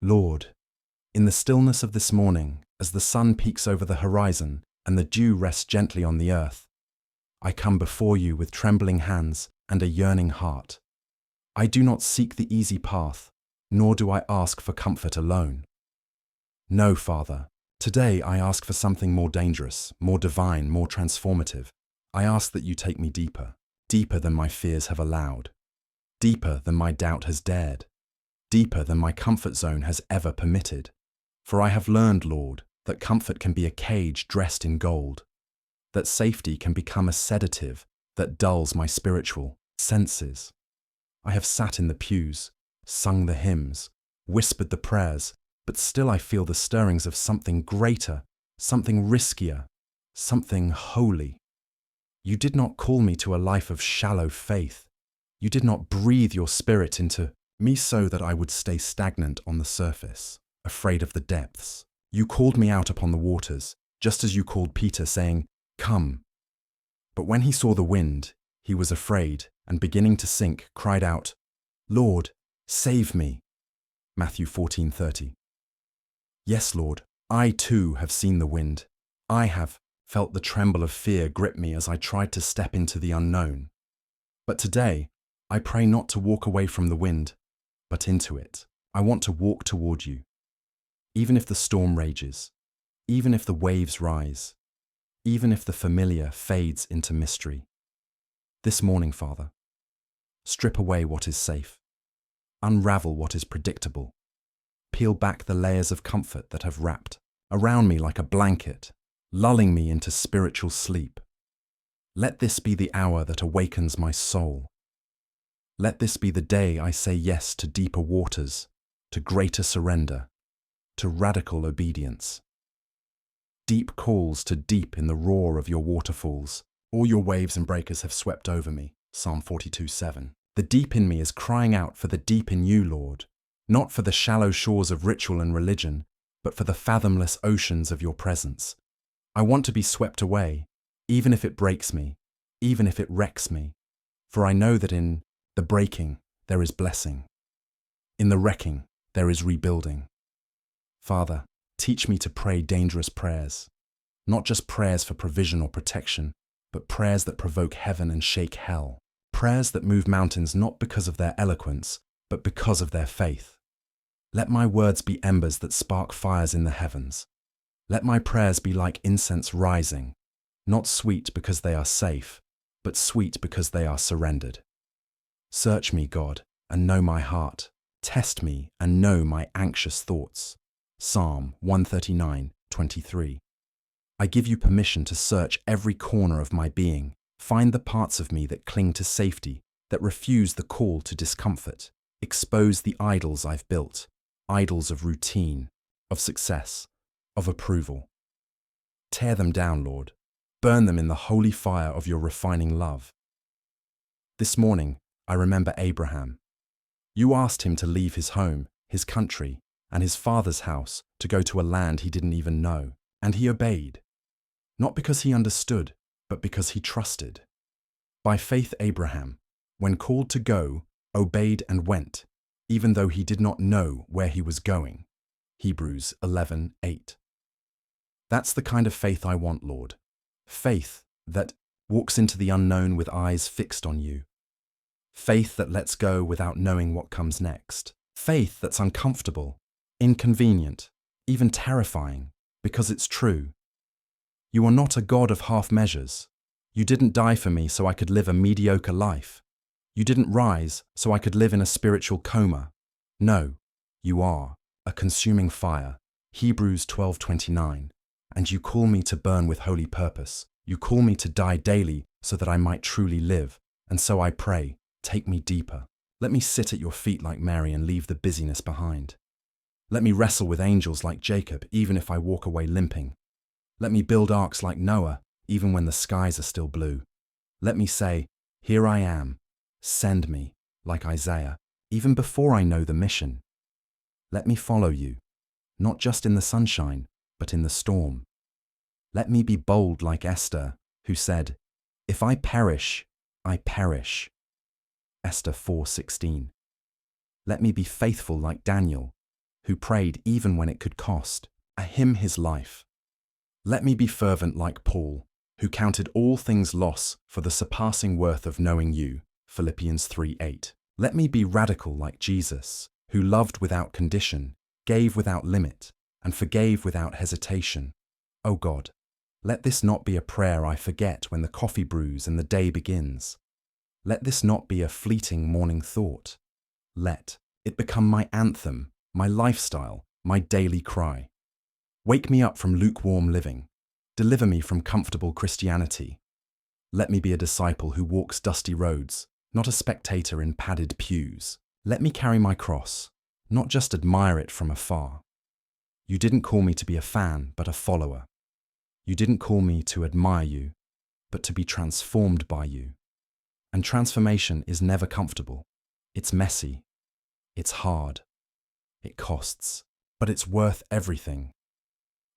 Lord, in the stillness of this morning, as the sun peeks over the horizon and the dew rests gently on the earth, I come before you with trembling hands and a yearning heart. I do not seek the easy path, nor do I ask for comfort alone. No, Father, today I ask for something more dangerous, more divine, more transformative. I ask that you take me deeper, deeper than my fears have allowed, deeper than my doubt has dared, deeper than my comfort zone has ever permitted. For I have learned, Lord, that comfort can be a cage dressed in gold, that safety can become a sedative that dulls my spiritual senses. I have sat in the pews, sung the hymns, whispered the prayers, but still I feel the stirrings of something greater, something riskier, something holy. You did not call me to a life of shallow faith. You did not breathe your spirit into me so that I would stay stagnant on the surface, afraid of the depths. You called me out upon the waters, just as you called Peter, saying, "Come." But when he saw the wind, he was afraid, and beginning to sink, cried out, "Lord, save me." Matthew 14:30. Yes, Lord, I too have seen the wind. I have felt the tremble of fear grip me as I tried to step into the unknown. But today, I pray not to walk away from the wind, but into it. I want to walk toward you. Even if the storm rages, even if the waves rise, even if the familiar fades into mystery. This morning, Father, strip away what is safe, unravel what is predictable, peel back the layers of comfort that have wrapped around me like a blanket, lulling me into spiritual sleep. Let this be the hour that awakens my soul. Let this be the day I say yes to deeper waters, to greater surrender, to radical obedience. Deep calls to deep in the roar of your waterfalls. All your waves and breakers have swept over me. Psalm 42:7. The deep in me is crying out for the deep in you, Lord, not for the shallow shores of ritual and religion, but for the fathomless oceans of your presence. I want to be swept away, even if it breaks me, even if it wrecks me, for I know that in the breaking there is blessing. In the wrecking there is rebuilding. Father, teach me to pray dangerous prayers, not just prayers for provision or protection, but prayers that provoke heaven and shake hell. Prayers that move mountains not because of their eloquence, but because of their faith. Let my words be embers that spark fires in the heavens. Let my prayers be like incense rising, not sweet because they are safe, but sweet because they are surrendered. Search me, God, and know my heart. Test me and know my anxious thoughts. Psalm 139:23. I give you permission to search every corner of my being. Find the parts of me that cling to safety, that refuse the call to discomfort. Expose the idols I've built, idols of routine, of success, of approval. Tear them down, Lord. Burn them in the holy fire of your refining love. This morning, I remember Abraham. You asked him to leave his home, his country, and his father's house to go to a land he didn't even know, and he obeyed. Not because he understood, but because he trusted. By faith, Abraham, when called to go, obeyed and went, even though he did not know where he was going. Hebrews 11:8. That's the kind of faith I want, Lord. Faith that walks into the unknown with eyes fixed on you. Faith that lets go without knowing what comes next. Faith that's uncomfortable, inconvenient, even terrifying, because it's true. You are not a God of half measures. You didn't die for me so I could live a mediocre life. You didn't rise so I could live in a spiritual coma. No, you are a consuming fire. Hebrews 12:29. And you call me to burn with holy purpose. You call me to die daily so that I might truly live. And so I pray, take me deeper. Let me sit at your feet like Mary and leave the busyness behind. Let me wrestle with angels like Jacob, even if I walk away limping. Let me build arks like Noah, even when the skies are still blue. Let me say, here I am, send me, like Isaiah, even before I know the mission. Let me follow you, not just in the sunshine, but in the storm. Let me be bold like Esther, who said, if I perish, I perish. Esther 4:16. Let me be faithful like Daniel, who prayed even when it could cost him his life. Let me be fervent like Paul, who counted all things loss for the surpassing worth of knowing you. Philippians 3:8. Let me be radical like Jesus, who loved without condition, gave without limit, and forgave without hesitation. O God, let this not be a prayer I forget when the coffee brews and the day begins. Let this not be a fleeting morning thought. Let it become my anthem, my lifestyle, my daily cry. Wake me up from lukewarm living. Deliver me from comfortable Christianity. Let me be a disciple who walks dusty roads, not a spectator in padded pews. Let me carry my cross, not just admire it from afar. You didn't call me to be a fan, but a follower. You didn't call me to admire you, but to be transformed by you. And transformation is never comfortable. It's messy. It's hard. It costs. But it's worth everything.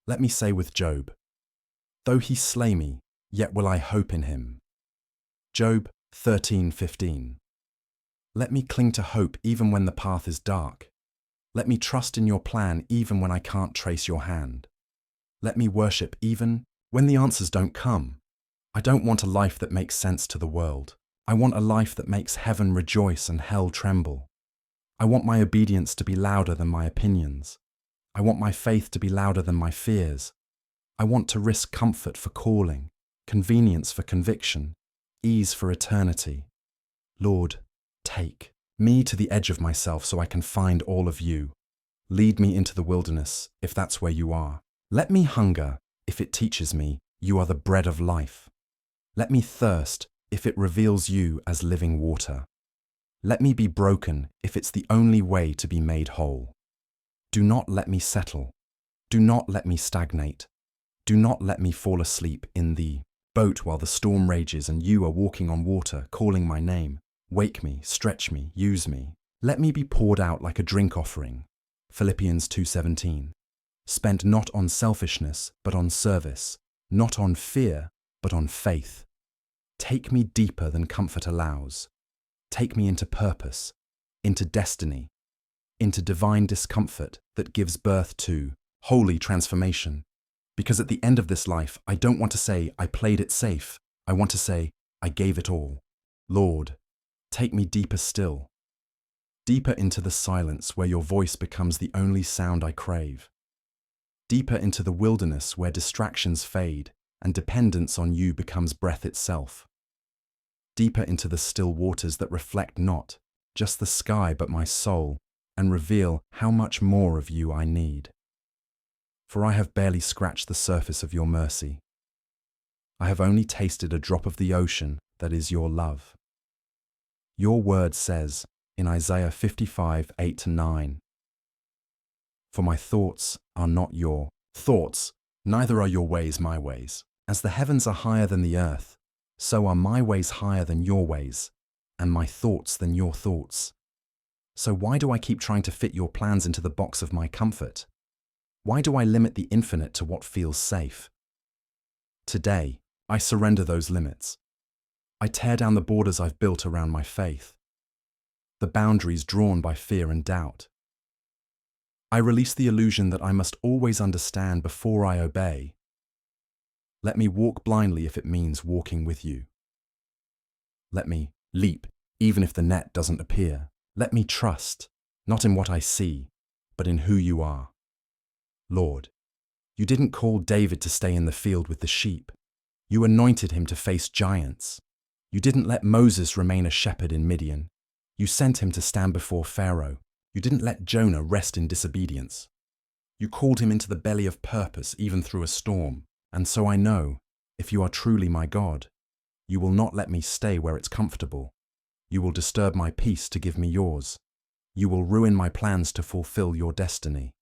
Let me say with Job, though he slay me, yet will I hope in him. Job 13:15. Let me cling to hope even when the path is dark. Let me trust in your plan even when I can't trace your hand. Let me worship even when the answers don't come. I don't want a life that makes sense to the world. I want a life that makes heaven rejoice and hell tremble. I want my obedience to be louder than my opinions. I want my faith to be louder than my fears. I want to risk comfort for calling, convenience for conviction, ease for eternity. Lord, take me to the edge of myself so I can find all of you. Lead me into the wilderness, if that's where you are. Let me hunger, if it teaches me you are the bread of life. Let me thirst, if it reveals you as living water. Let me be broken, if it's the only way to be made whole. Do not let me settle. Do not let me stagnate. Do not let me fall asleep in the boat while the storm rages and you are walking on water, calling my name. Wake me, stretch me, use me. Let me be poured out like a drink offering. Philippians 2:17. Spent not on selfishness, but on service, not on fear, but on faith. Take me deeper than comfort allows. Take me into purpose, into destiny, into divine discomfort that gives birth to holy transformation. Because at the end of this life, I don't want to say I played it safe. I want to say I gave it all. Lord, take me deeper still, deeper into the silence where your voice becomes the only sound I crave, deeper into the wilderness where distractions fade and dependence on you becomes breath itself, deeper into the still waters that reflect not just the sky but my soul and reveal how much more of you I need. For I have barely scratched the surface of your mercy. I have only tasted a drop of the ocean that is your love. Your word says in Isaiah 55:8-9, for my thoughts are not your thoughts, neither are your ways my ways. As the heavens are higher than the earth, so are my ways higher than your ways, and my thoughts than your thoughts. So why do I keep trying to fit your plans into the box of my comfort? Why do I limit the infinite to what feels safe? Today, I surrender those limits. I tear down the borders I've built around my faith, the boundaries drawn by fear and doubt. I release the illusion that I must always understand before I obey. Let me walk blindly if it means walking with you. Let me leap, even if the net doesn't appear. Let me trust, not in what I see, but in who you are. Lord, you didn't call David to stay in the field with the sheep. You anointed him to face giants. You didn't let Moses remain a shepherd in Midian. You sent him to stand before Pharaoh. You didn't let Jonah rest in disobedience. You called him into the belly of purpose even through a storm. And so I know, if you are truly my God, you will not let me stay where it's comfortable. You will disturb my peace to give me yours. You will ruin my plans to fulfill your destiny.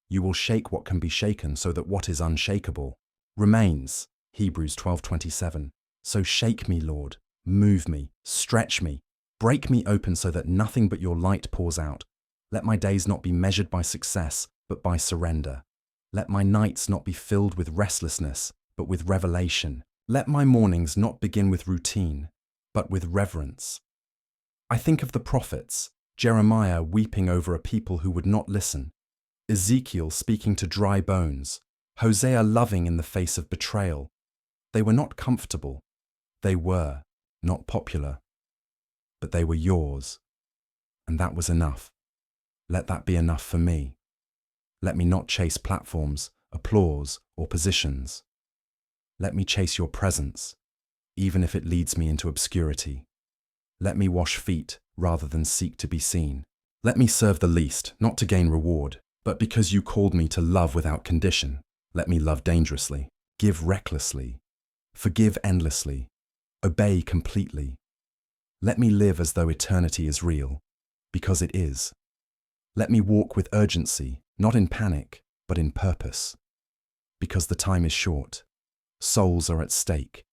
You will shake what can be shaken so that what is unshakable remains. Hebrews 12:27. So shake me, Lord, move me, stretch me, break me open so that nothing but your light pours out. Let my days not be measured by success, but by surrender. Let my nights not be filled with restlessness, but with revelation. Let my mornings not begin with routine, but with reverence. I think of the prophets, Jeremiah weeping over a people who would not listen, Ezekiel speaking to dry bones, Hosea loving in the face of betrayal. They were not comfortable. They were not popular. But they were yours. And that was enough. Let that be enough for me. Let me not chase platforms, applause, or positions. Let me chase your presence, even if it leads me into obscurity. Let me wash feet rather than seek to be seen. Let me serve the least, not to gain reward, but because you called me to love without condition. Let me love dangerously, give recklessly, forgive endlessly, obey completely. Let me live as though eternity is real, because it is. Let me walk with urgency, not in panic, but in purpose, because the time is short, souls are at stake,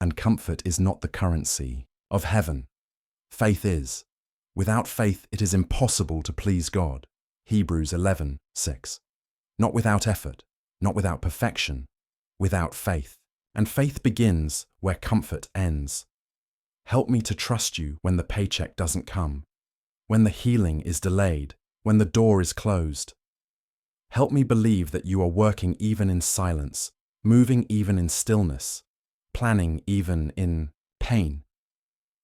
and comfort is not the currency of heaven. Faith is. Without faith it is impossible to please God. Hebrews 11:6. Not without effort, not without perfection, without faith. And faith begins where comfort ends. Help me to trust you when the paycheck doesn't come, when the healing is delayed, when the door is closed. Help me believe that you are working even in silence, moving even in stillness, planning even in pain.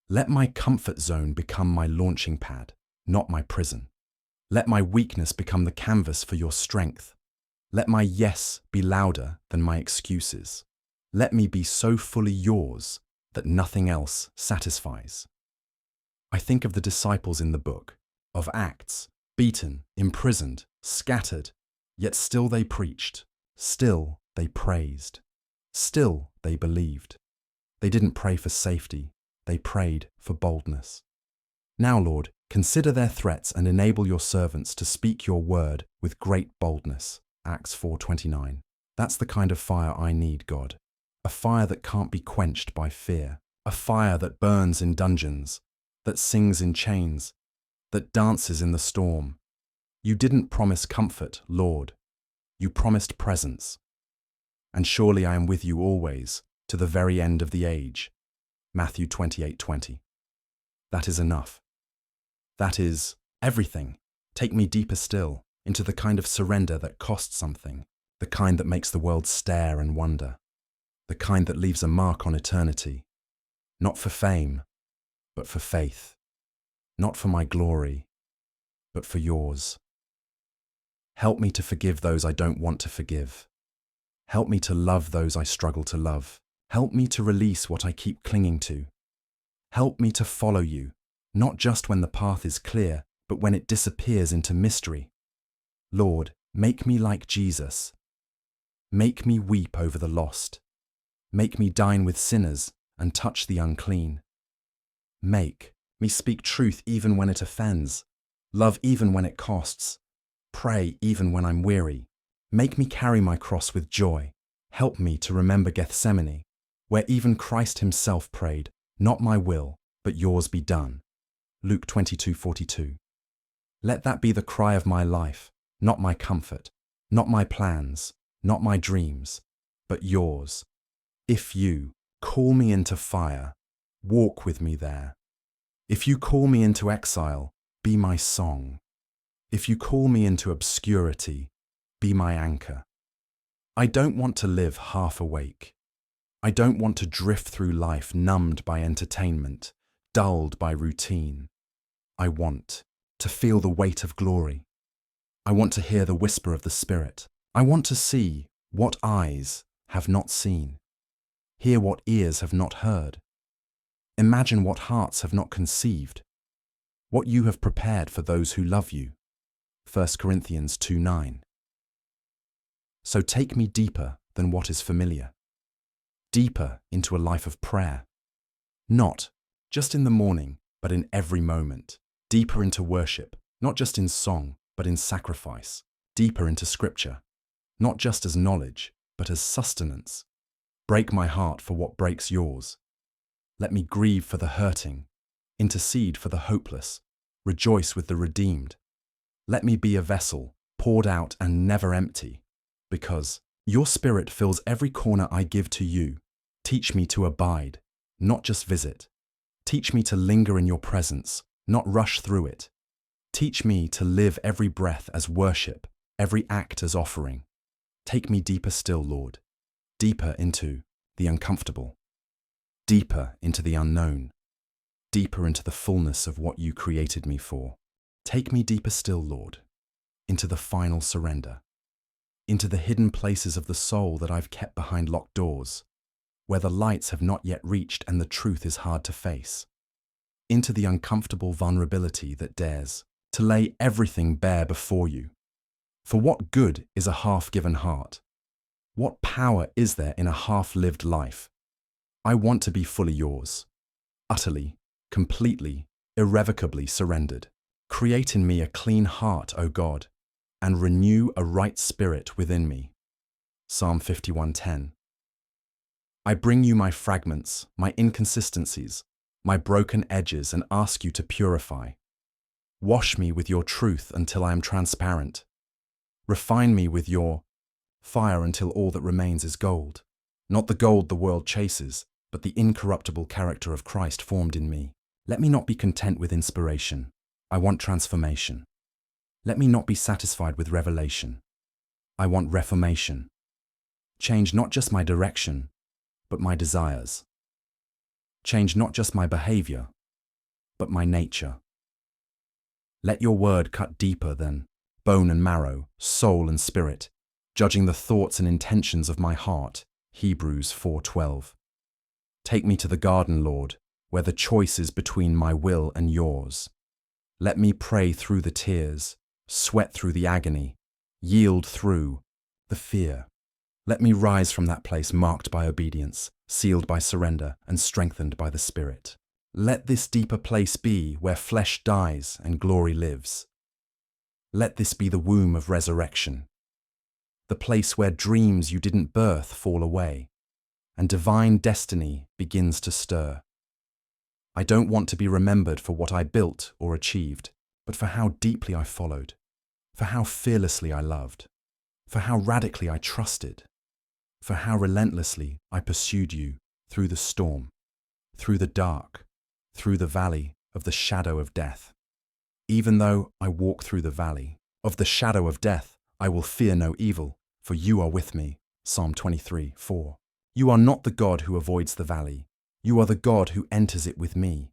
Let my comfort zone become my launching pad, not my prison. Let my weakness become the canvas for your strength. Let my yes be louder than my excuses. Let me be so fully yours that nothing else satisfies. I think of the disciples in the book of Acts, beaten, imprisoned, scattered, yet still they preached, still they praised, still they believed. They didn't pray for safety, they prayed for boldness. Now, Lord, consider their threats and enable your servants to speak your word with great boldness. Acts 4:29. That's the kind of fire I need, God. A fire that can't be quenched by fear. A fire that burns in dungeons, that sings in chains, that dances in the storm. You didn't promise comfort, Lord. You promised presence. And surely I am with you always, to the very end of the age. Matthew 28:20. That is enough. That is everything. Take me deeper still, into the kind of surrender that costs something, the kind that makes the world stare and wonder, the kind that leaves a mark on eternity, not for fame, but for faith, not for my glory, but for yours. Help me to forgive those I don't want to forgive. Help me to love those I struggle to love. Help me to release what I keep clinging to. Help me to follow you, not just when the path is clear, but when it disappears into mystery. Lord, make me like Jesus. Make me weep over the lost. Make me dine with sinners and touch the unclean. Make me speak truth even when it offends, love even when it costs, pray even when I'm weary. Make me carry my cross with joy. Help me to remember Gethsemane, where even Christ himself prayed, not my will, but yours be done. Luke 22:42. Let that be the cry of my life, not my comfort, not my plans, not my dreams, but yours. If you call me into fire, walk with me there. If you call me into exile, be my song. If you call me into obscurity, be my anchor. I don't want to live half awake. I don't want to drift through life numbed by entertainment, dulled by routine. I want to feel the weight of glory. I want to hear the whisper of the Spirit. I want to see what eyes have not seen, hear what ears have not heard, imagine what hearts have not conceived, what you have prepared for those who love you. 1 Corinthians 2:9. So take me deeper than what is familiar, deeper into a life of prayer, not just in the morning, but in every moment, deeper into worship, not just in song, but in sacrifice, deeper into scripture, not just as knowledge, but as sustenance. Break my heart for what breaks yours. Let me grieve for the hurting, intercede for the hopeless, rejoice with the redeemed. Let me be a vessel, poured out and never empty, because your Spirit fills every corner I give to you. Teach me to abide, not just visit. Teach me to linger in your presence, not rush through it. Teach me to live every breath as worship, every act as offering. Take me deeper still, Lord, deeper into the uncomfortable, deeper into the unknown, deeper into the fullness of what you created me for. Take me deeper still, Lord, into the final surrender, into the hidden places of the soul that I've kept behind locked doors, where the lights have not yet reached and the truth is hard to face, into the uncomfortable vulnerability that dares to lay everything bare before you. For what good is a half-given heart? What power is there in a half-lived life? I want to be fully yours, utterly, completely, irrevocably surrendered. Create in me a clean heart, O God, and renew a right spirit within me. Psalm 51:10. I bring you my fragments, my inconsistencies, my broken edges, and ask you to purify. Wash me with your truth until I am transparent. Refine me with your fire until all that remains is gold. Not the gold the world chases, but the incorruptible character of Christ formed in me. Let me not be content with inspiration. I want transformation. Let me not be satisfied with revelation. I want reformation. Change not just my direction, but my desires. Change not just my behavior, but my nature. Let your word cut deeper than bone and marrow, soul and spirit, judging the thoughts and intentions of my heart. Hebrews 4:12. Take me to the garden, Lord, where the choice is between my will and yours. Let me pray through the tears, sweat through the agony, yield through the fear. Let me rise from that place marked by obedience, sealed by surrender, and strengthened by the Spirit. Let this deeper place be where flesh dies and glory lives. Let this be the womb of resurrection, the place where dreams you didn't birth fall away, and divine destiny begins to stir. I don't want to be remembered for what I built or achieved, but for how deeply I followed, for how fearlessly I loved, for how radically I trusted, for how relentlessly I pursued you through the storm, through the dark, through the valley of the shadow of death. Even though I walk through the valley of the shadow of death, I will fear no evil, for you are with me. Psalm 23:4. You are not the God who avoids the valley. You are the God who enters it with me.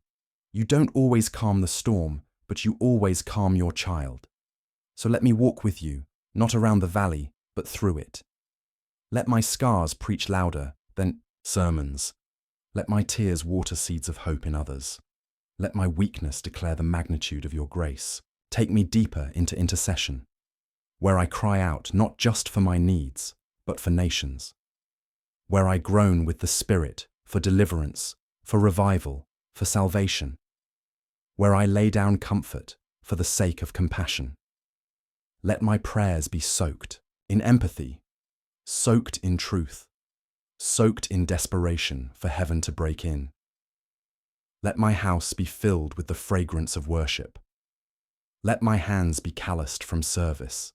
You don't always calm the storm, but you always calm your child. So let me walk with you, not around the valley, but through it. Let my scars preach louder than sermons. Let my tears water seeds of hope in others. Let my weakness declare the magnitude of your grace. Take me deeper into intercession, where I cry out not just for my needs, but for nations. Where I groan with the Spirit for deliverance, for revival, for salvation. Where I lay down comfort for the sake of compassion. Let my prayers be soaked in empathy, soaked in truth, soaked in desperation for heaven to break in. Let my house be filled with the fragrance of worship. Let my hands be calloused from service.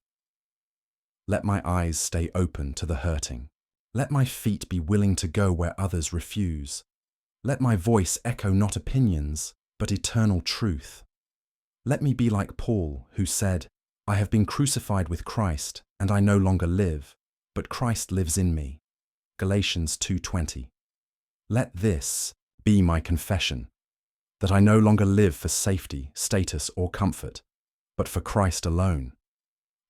Let my eyes stay open to the hurting. Let my feet be willing to go where others refuse. Let my voice echo not opinions, but eternal truth. Let me be like Paul, who said, I have been crucified with Christ, and I no longer live, but Christ lives in me. Galatians 2:20. Let this be my confession, that I no longer live for safety, status, or comfort, but for Christ alone.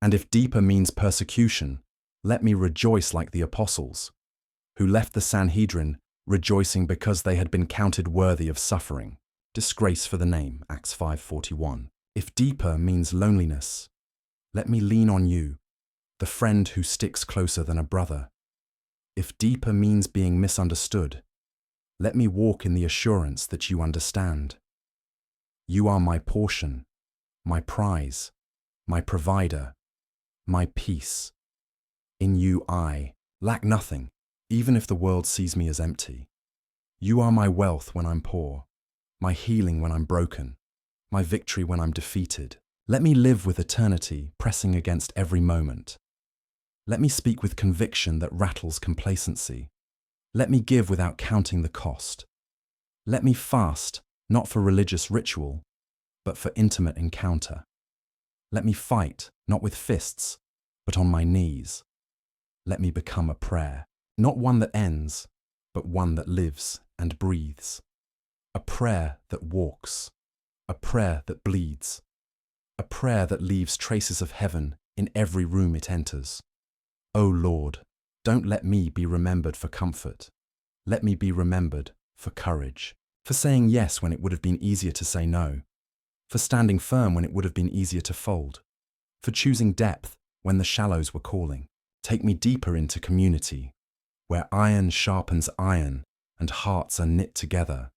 And if deeper means persecution, let me rejoice like the apostles, who left the Sanhedrin rejoicing because they had been counted worthy of suffering. Disgrace for the name, Acts 5:41. If deeper means loneliness, let me lean on you, the friend who sticks closer than a brother. If deeper means being misunderstood, let me walk in the assurance that you understand. You are my portion, my prize, my provider, my peace. In you I lack nothing, even if the world sees me as empty. You are my wealth when I'm poor, my healing when I'm broken, my victory when I'm defeated. Let me live with eternity pressing against every moment. Let me speak with conviction that rattles complacency. Let me give without counting the cost. Let me fast, not for religious ritual, but for intimate encounter. Let me fight, not with fists, but on my knees. Let me become a prayer, not one that ends, but one that lives and breathes. A prayer that walks, a prayer that bleeds, a prayer that leaves traces of heaven in every room it enters. O Lord, don't let me be remembered for comfort. Let me be remembered for courage, for saying yes when it would have been easier to say no, for standing firm when it would have been easier to fold, for choosing depth when the shallows were calling. Take me deeper into community, where iron sharpens iron and hearts are knit together,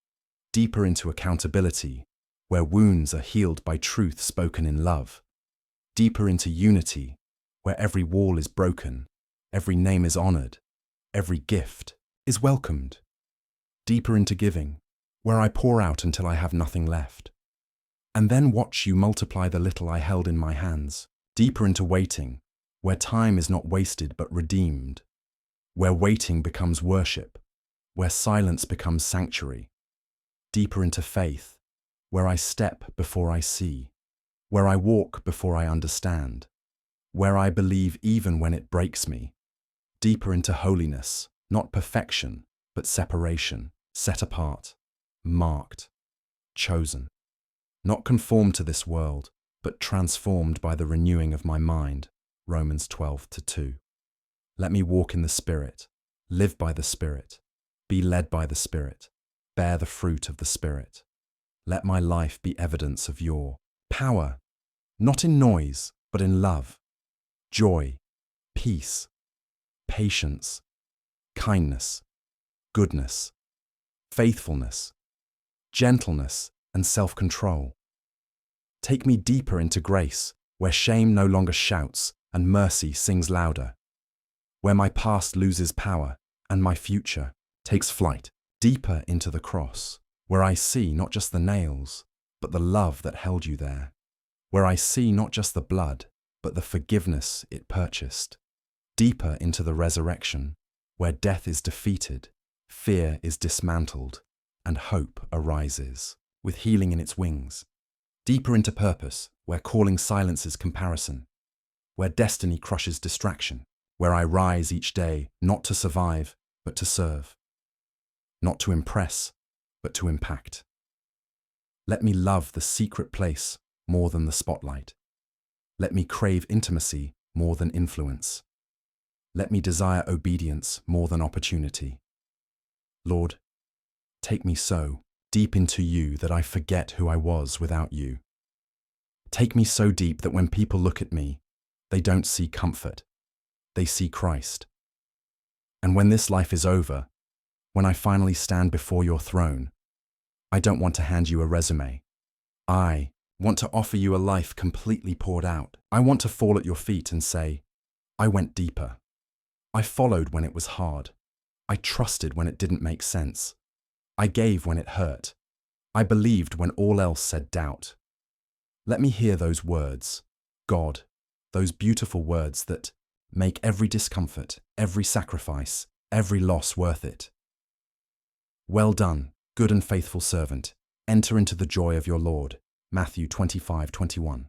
deeper into accountability, where wounds are healed by truth spoken in love, deeper into unity, where every wall is broken, every name is honored, every gift is welcomed, deeper into giving, where I pour out until I have nothing left, and then watch you multiply the little I held in my hands, deeper into waiting, where time is not wasted but redeemed, where waiting becomes worship, where silence becomes sanctuary, deeper into faith, where I step before I see, where I walk before I understand, where I believe even when it breaks me, deeper into holiness, not perfection, but separation, set apart, marked, chosen, not conformed to this world, but transformed by the renewing of my mind, Romans 12:2. Let me walk in the Spirit, live by the Spirit, be led by the Spirit, bear the fruit of the Spirit. Let my life be evidence of your power, not in noise, but in love, joy, peace, patience, kindness, goodness, faithfulness, gentleness, and self-control. Take me deeper into grace, where shame no longer shouts and mercy sings louder, where my past loses power and my future takes flight, deeper into the cross, where I see not just the nails, but the love that held you there, where I see not just the blood, but the forgiveness it purchased, deeper into the resurrection, where death is defeated, fear is dismantled, and hope arises, with healing in its wings, deeper into purpose, where calling silences comparison, where destiny crushes distraction, where I rise each day not to survive, but to serve, not to impress, but to impact. Let me love the secret place more than the spotlight. Let me crave intimacy more than influence. Let me desire obedience more than opportunity. Lord, take me so deep into you that I forget who I was without you. Take me so deep that when people look at me, they don't see comfort, they see Christ. And when this life is over, when I finally stand before your throne, I don't want to hand you a resume. I want to offer you a life completely poured out. I want to fall at your feet and say, I went deeper. I followed when it was hard. I trusted when it didn't make sense. I gave when it hurt. I believed when all else said doubt. Let me hear those words, God, those beautiful words that make every discomfort, every sacrifice, every loss worth it. Well done, good and faithful servant. Enter into the joy of your Lord. Matthew 25:21.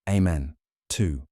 Amen. 2.